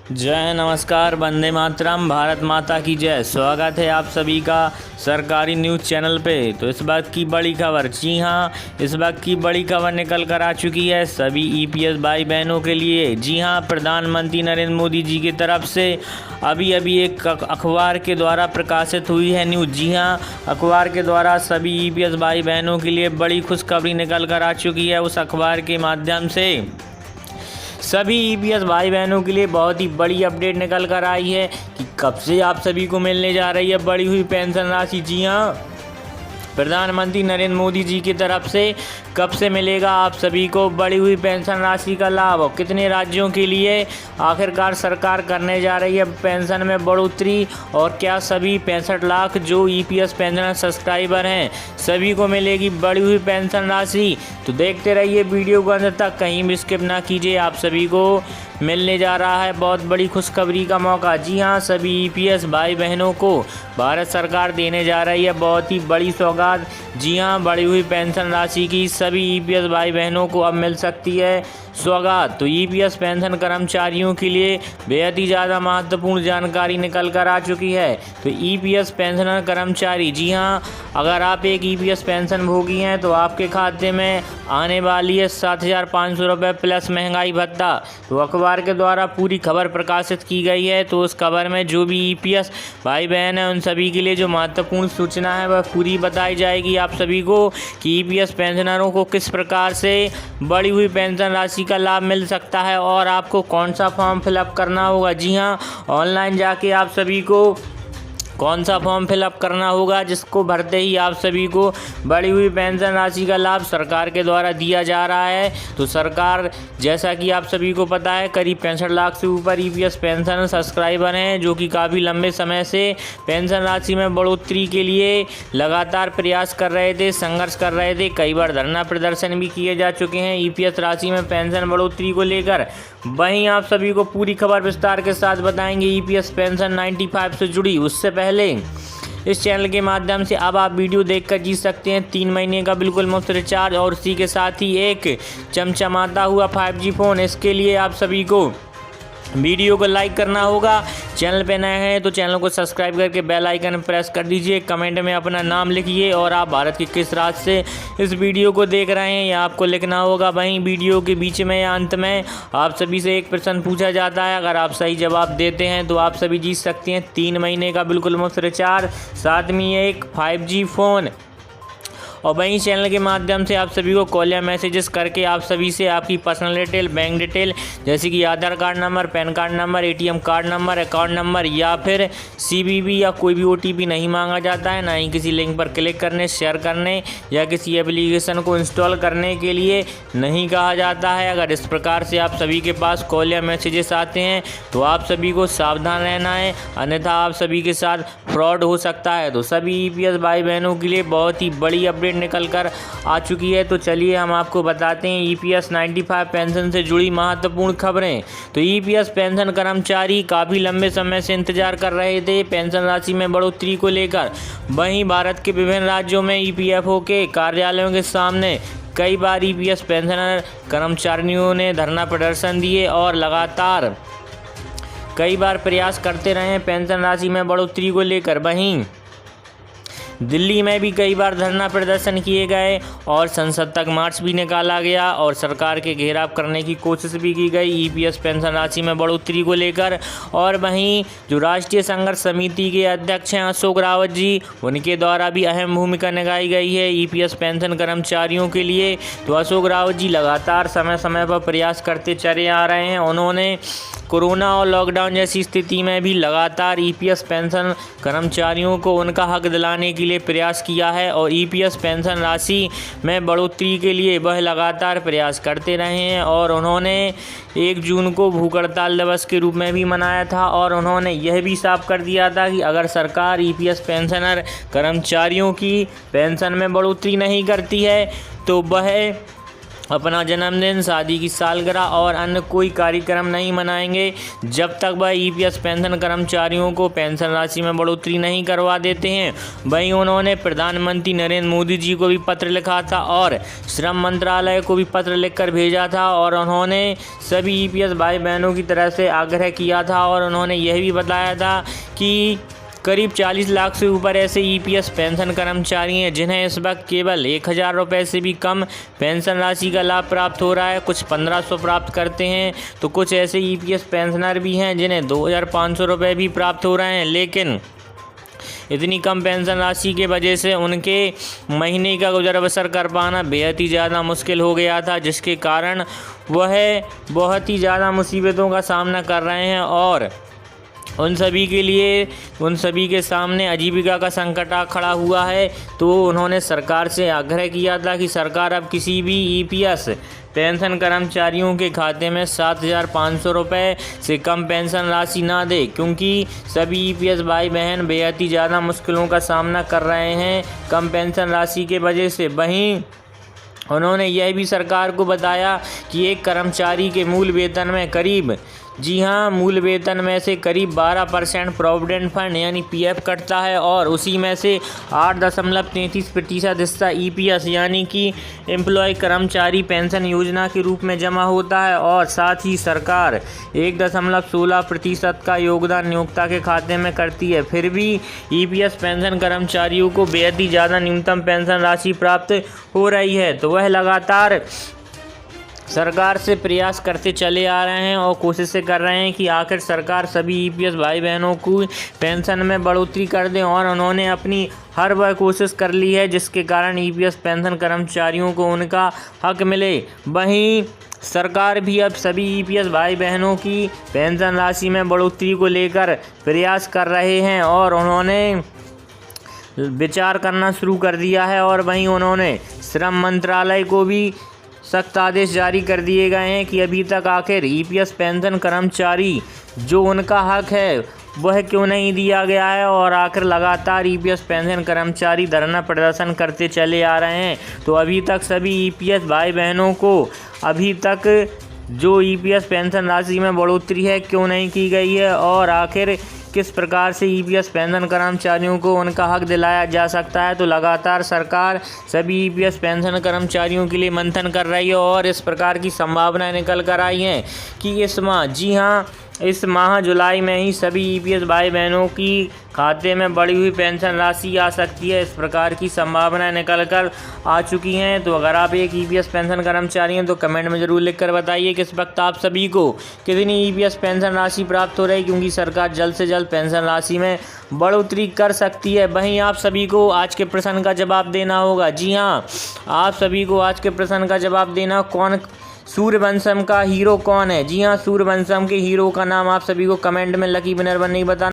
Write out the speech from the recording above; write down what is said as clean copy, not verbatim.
जय नमस्कार, वंदे मातरम, भारत माता की जय। स्वागत है आप सभी का सरकारी न्यूज़ चैनल पे। तो इस बात की बड़ी खबर, जी हाँ, इस बात की बड़ी खबर निकल कर आ चुकी है सभी ईपीएस भाई बहनों के लिए। जी हाँ, प्रधानमंत्री नरेंद्र मोदी जी की तरफ से अभी एक अखबार के द्वारा प्रकाशित हुई है न्यूज़। जी हाँ, अखबार के द्वारा सभी ईपीएस भाई बहनों के लिए बड़ी खुशखबरी निकल कर आ चुकी है। उस अखबार के माध्यम से सभी ईपीएस भाई बहनों के लिए बहुत ही बड़ी अपडेट निकल कर आई है कि कब से आप सभी को मिलने जा रही है बढ़ी हुई पेंशन राशि। जी हाँ, प्रधानमंत्री नरेंद्र मोदी जी की तरफ से कब से मिलेगा आप सभी को बढ़ी हुई पेंशन राशि का लाभ और कितने राज्यों के लिए आखिरकार सरकार करने जा रही है पेंशन में बढ़ोतरी, और क्या सभी 65 लाख जो ईपीएस पेंशनर सब्सक्राइबर हैं सभी को मिलेगी बढ़ी हुई पेंशन राशि। तो देखते रहिए वीडियो को अंत तक, कहीं भी स्किप ना कीजिए। आप सभी को मिलने जा रहा है बहुत बड़ी खुशखबरी का मौका। जी हाँ, सभी ईपीएस भाई बहनों को भारत सरकार देने जा रही है बहुत ही बड़ी सौगात। जी हाँ, बढ़ी हुई पेंशन राशि की सभी ईपीएस भाई बहनों को अब मिल सकती है सौगात। तो ईपीएस पेंशन कर्मचारियों के लिए बेहद ही ज़्यादा महत्वपूर्ण जानकारी निकल कर आ चुकी है। तो ईपीएस पेंशनर कर्मचारी, जी हाँ, अगर आप एक ईपीएस पेंशन भोगी हैं तो आपके खाते में आने वाली है 7,500 रुपये प्लस महंगाई भत्ता। तो अखबार के द्वारा पूरी खबर प्रकाशित की गई है। तो उस खबर में जो भी ईपीएस भाई बहन हैं उन सभी के लिए जो महत्वपूर्ण सूचना है वह पूरी बताई जाएगी आप सभी को कि ईपीएस पेंशनरों को किस प्रकार से बढ़ी हुई पेंशन राशि का लाभ मिल सकता है और आपको कौन सा फॉर्म फिलअप करना होगा। जी हाँ, ऑनलाइन जाके आप सभी को कौन सा फॉर्म फिलअप करना होगा जिसको भरते ही आप सभी को बढ़ी हुई पेंशन राशि का लाभ सरकार के द्वारा दिया जा रहा है। तो सरकार, जैसा कि आप सभी को पता है, करीब 65 लाख से ऊपर ईपीएस पेंशन सब्सक्राइबर हैं जो कि काफ़ी लंबे समय से पेंशन राशि में बढ़ोतरी के लिए लगातार प्रयास कर रहे थे, संघर्ष कर रहे थे। कई बार धरना प्रदर्शन भी किए जा चुके हैं ईपीएस राशि में पेंशन बढ़ोतरी को लेकर। वहीं आप सभी को पूरी खबर विस्तार के साथ बताएंगे ईपीएस पेंशन 95 से जुड़ी। उससे पहले इस चैनल के माध्यम से अब आप वीडियो देखकर जीत सकते हैं 3 महीने का बिल्कुल मुफ्त रिचार्ज और इसी के साथ ही एक चमचमाता हुआ 5G फ़ोन। इसके लिए आप सभी को वीडियो को लाइक करना होगा। चैनल पे नए हैं तो चैनल को सब्सक्राइब करके बेल आइकन प्रेस कर दीजिए। कमेंट में अपना नाम लिखिए और आप भारत के किस राज्य से इस वीडियो को देख रहे हैं यह आपको लिखना होगा। वहीं वीडियो के बीच में या अंत में आप सभी से एक प्रश्न पूछा जाता है, अगर आप सही जवाब देते हैं तो आप सभी जीत सकते हैं 3 महीने का बिल्कुल मुफ्त रिचार्ज, साथ में एक 5G फ़ोन। और वहीं चैनल के माध्यम से आप सभी को कॉल या मैसेजेस करके आप सभी से आपकी पर्सनल डिटेल, बैंक डिटेल जैसे कि Aadhaar card number, PAN card number, ATM card number, account number या फिर सीवीवी या कोई भी ओटीपी नहीं मांगा जाता है, ना ही किसी लिंक पर क्लिक करने, शेयर करने या किसी एप्लीकेशन को इंस्टॉल करने के लिए नहीं कहा जाता है। अगर इस प्रकार से आप सभी के पास कॉल या मैसेजेस आते हैं तो आप सभी को सावधान रहना है, अन्यथा आप सभी के साथ फ्रॉड हो सकता है। तो सभी ईपीएस भाई बहनों के लिए बहुत ही बड़ी अपडेट निकल कर आ चुकी है। तो चलिए हम आपको बताते हैं ईपीएस 95 पेंशन से जुड़ी महत्वपूर्ण खबरें। तो ईपीएस पेंशन कर्मचारी काफ़ी लंबे समय से इंतजार कर रहे थे पेंशन राशि में बढ़ोतरी को लेकर। वहीं भारत के विभिन्न राज्यों में ईपीएफओ के कार्यालयों के सामने कई बार ईपीएस पेंशनर कर्मचारियों ने धरना प्रदर्शन दिए और लगातार कई बार प्रयास करते रहे पेंशन राशि में बढ़ोतरी को लेकर। वहीं दिल्ली में भी कई बार धरना प्रदर्शन किए गए और संसद तक मार्च भी निकाला गया और सरकार के घेराव करने की कोशिश भी की गई ईपीएस पेंशन राशि में बढ़ोतरी को लेकर। और वहीं जो राष्ट्रीय संघर्ष समिति के अध्यक्ष हैं अशोक रावत जी, उनके द्वारा भी अहम भूमिका निभाई गई है ईपीएस पेंशन कर्मचारियों के लिए। तो अशोक रावत जी लगातार समय समय पर प्रयास करते चले आ रहे हैं। उन्होंने कोरोना और लॉकडाउन जैसी स्थिति में भी लगातार ईपीएस पेंशन कर्मचारियों को उनका हक दिलाने के लिए प्रयास किया है और ईपीएस पेंशन राशि में बढ़ोतरी के लिए वह लगातार प्रयास करते रहे हैं। और उन्होंने 1 जून को भूख हड़ताल दिवस के रूप में भी मनाया था और उन्होंने यह भी साफ कर दिया था कि अगर सरकार ईपीएस पेंशनर कर्मचारियों की पेंशन में बढ़ोतरी नहीं करती है तो वह अपना जन्मदिन, शादी की सालगिरह और अन्य कोई कार्यक्रम नहीं मनाएंगे जब तक वह ईपीएस पेंशन कर्मचारियों को पेंशन राशि में बढ़ोतरी नहीं करवा देते हैं। वहीं उन्होंने प्रधानमंत्री नरेंद्र मोदी जी को भी पत्र लिखा था और श्रम मंत्रालय को भी पत्र लिखकर भेजा था और उन्होंने सभी ईपीएस भाई बहनों की तरफ से आग्रह किया था और उन्होंने यह भी बताया था कि करीब 40 लाख से ऊपर ऐसे ईपीएस पेंशन कर्मचारी हैं जिन्हें इस वक्त केवल 1000 रुपये से भी कम पेंशन राशि का लाभ प्राप्त हो रहा है। कुछ 1500 प्राप्त करते हैं तो कुछ ऐसे ईपीएस पेंशनर भी हैं जिन्हें 2500 रुपये भी प्राप्त हो रहे हैं, लेकिन इतनी कम पेंशन राशि के वजह से उनके महीने का गुजर बसर कर पाना बेहद ही ज़्यादा मुश्किल हो गया था, जिसके कारण वह बहुत ही ज़्यादा मुसीबतों का सामना कर रहे हैं और उन सभी के सामने आजीविका का संकट आ खड़ा हुआ है। तो उन्होंने सरकार से आग्रह किया था कि सरकार अब किसी भी ईपीएस पेंशन कर्मचारियों के खाते में 7500 रुपये से कम पेंशन राशि ना दे, क्योंकि सभी ईपीएस भाई बहन बेहद ही ज़्यादा मुश्किलों का सामना कर रहे हैं कम पेंशन राशि के वजह से। वहीं उन्होंने यह भी सरकार को बताया कि एक कर्मचारी के मूल वेतन में मूल वेतन में से करीब 12% प्रोविडेंट फंड यानी पीएफ कटता है और उसी में से 8.33% हिस्सा ईपीएस यानी कि एम्प्लॉय कर्मचारी पेंशन योजना के रूप में जमा होता है और साथ ही सरकार 1.16% का योगदान नियोक्ता के खाते में करती है। फिर भी ईपीएस पेंशन कर्मचारियों को बेहद ही ज़्यादा न्यूनतम पेंशन राशि प्राप्त हो रही है। तो वह लगातार सरकार से प्रयास करते चले आ रहे हैं और कोशिशें कर रहे हैं कि आखिर सरकार सभी ईपीएस भाई बहनों को पेंशन में बढ़ोतरी कर दें और उन्होंने अपनी हर वह कोशिश कर ली है जिसके कारण ईपीएस पेंशन कर्मचारियों को उनका हक मिले। वहीं सरकार भी अब सभी ईपीएस भाई बहनों की पेंशन राशि में बढ़ोतरी को लेकर प्रयास कर रहे हैं और उन्होंने विचार करना शुरू कर दिया है और वहीं उन्होंने श्रम मंत्रालय को भी सख्त आदेश जारी कर दिए गए हैं कि अभी तक आखिर ईपीएस पेंशन कर्मचारी जो उनका हक है वह क्यों नहीं दिया गया है और आखिर लगातार ईपीएस पेंशन कर्मचारी धरना प्रदर्शन करते चले आ रहे हैं। तो अभी तक सभी ईपीएस भाई बहनों को अभी तक जो ईपीएस पेंशन राशि में बढ़ोतरी है क्यों नहीं की गई है और आखिर किस प्रकार से ईपीएस पेंशन कर्मचारियों को उनका हक दिलाया जा सकता है। तो लगातार सरकार सभी ईपीएस पेंशन कर्मचारियों के लिए मंथन कर रही है और इस प्रकार की संभावनाएं निकल कर आई हैं कि इस माह जुलाई में ही सभी ईपीएस भाई बहनों की खाते में बढ़ी हुई पेंशन राशि आ सकती है। इस प्रकार की संभावनाएं निकल कर आ चुकी हैं। तो अगर आप एक ईपीएस पेंशन कर्मचारी हैं तो कमेंट में ज़रूर लिखकर बताइए कि इस वक्त आप सभी को कितनी ईपीएस पेंशन राशि प्राप्त हो रही है, क्योंकि सरकार जल्द से जल्द पेंशन राशि में बढ़ोतरी कर सकती है। वहीं आप सभी को आज के प्रश्न का जवाब देना होगा। जी हाँ, आप सभी को आज के प्रश्न का जवाब देना सूर्यवंशम का हीरो कौन है। जी हाँ, सूर्यवंशम के हीरो का नाम आप सभी को कमेंट में लकी विनर नहीं बताना।